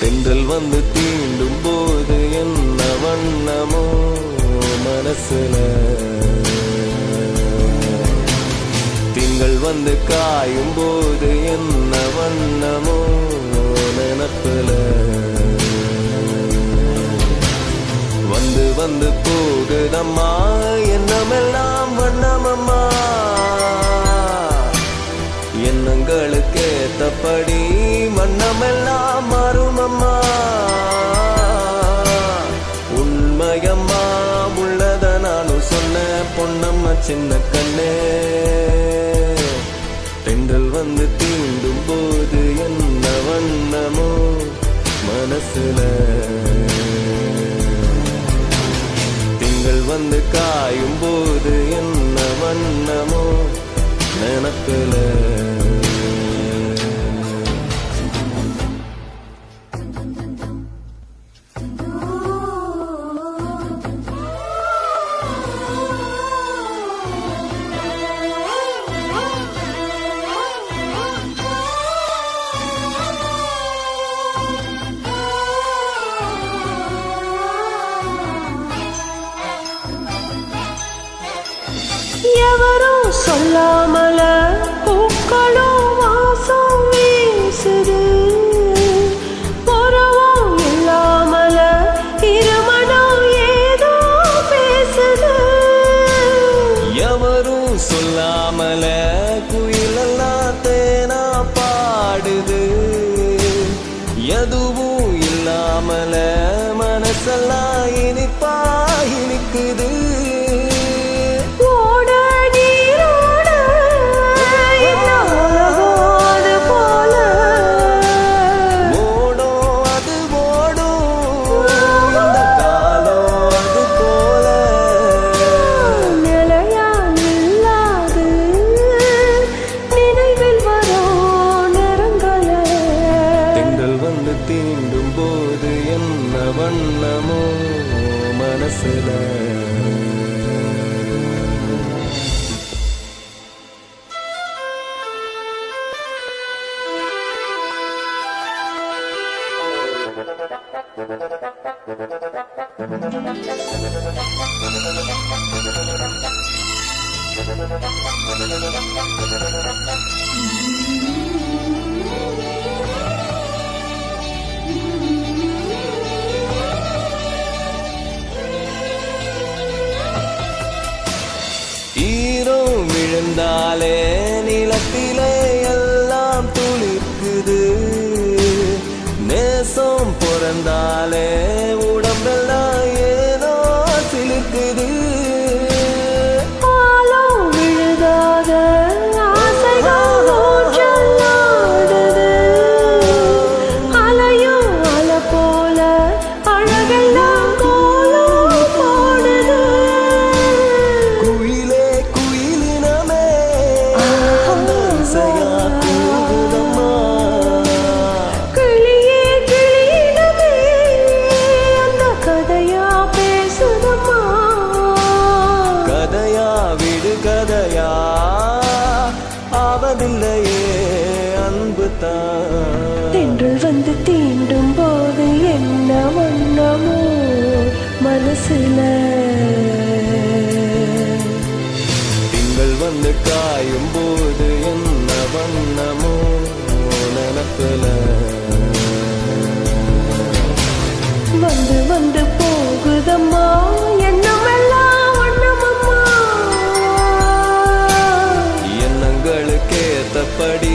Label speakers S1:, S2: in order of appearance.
S1: தென்றல் வந்து தீண்டும் போது என்ன வண்ணமோ மனசுல, திங்கள் வந்து காயும் போது என்ன வண்ணமோ நினப்புல, வந்து வந்து போகுதம்மா எண்ணமெல்லாம் வண்ணமம்மா, எண்ணங்களுக்கு ஏத்தபடி வண்ணமெல்லாம் மாறுமம்மா, உண்மையம்மா உள்ளத நானும் சொன்ன பொன்னம்மா சின்ன கண்ணே, தென்றல் வந்து தீண்டும் போது என்ன வண்ணமோ மனசுல, திங்கள் வந்து காயும் போது என்ன வண்ணமோ நினப்புல.
S2: எவரும் சொல்லாமல பூக்களும் வாசம் வீசுது, பொறவும் இல்லாமல இருமனம் ஏதோ பேசுது,
S1: எவரும் சொல்லாமல குயிலெல்லாம் தேனா பாடுது, எதுவும் இல்லாமல மனசெல்லாம் இனிப்பா இனிக்குது, தீண்டும் போது என்ன வண்ணமோ மனசுல. ஈரம் விழுந்தாலே நிலத்திலே எல்லாம் துளிர்க்குது, நேசம் பிறந்தாலே உடம்பெல்லாம் ஏதோ சிலிர்க்குது,
S2: பாலம் விழுதாக ஆசைகள் ஊற்றலாடுது, அலையும் அலை போல அழகெல்லாம் கோலம் போடுது,
S1: குயிலே குயிலினமே இசையா கூவுதம்மா,
S2: கிளியே கிளியிடமே அந்த கதையா பேசுதம்மா,
S1: கதையா விடு கதையா ஆவதில்லையே அன்பு தான்,
S2: தென்றல் வந்து தீண்டும் போது என்ன வண்ணமோ மனசுல,
S1: திங்கள் வந்து காயும் போது என்ன வண்ணமோ நினப்புல,
S2: வந்து வந்து போகுதம்மா எண்ணமெல்லாம் வண்ணமம்மா,
S1: எண்ணங்களுக்கு ஏத்தபடி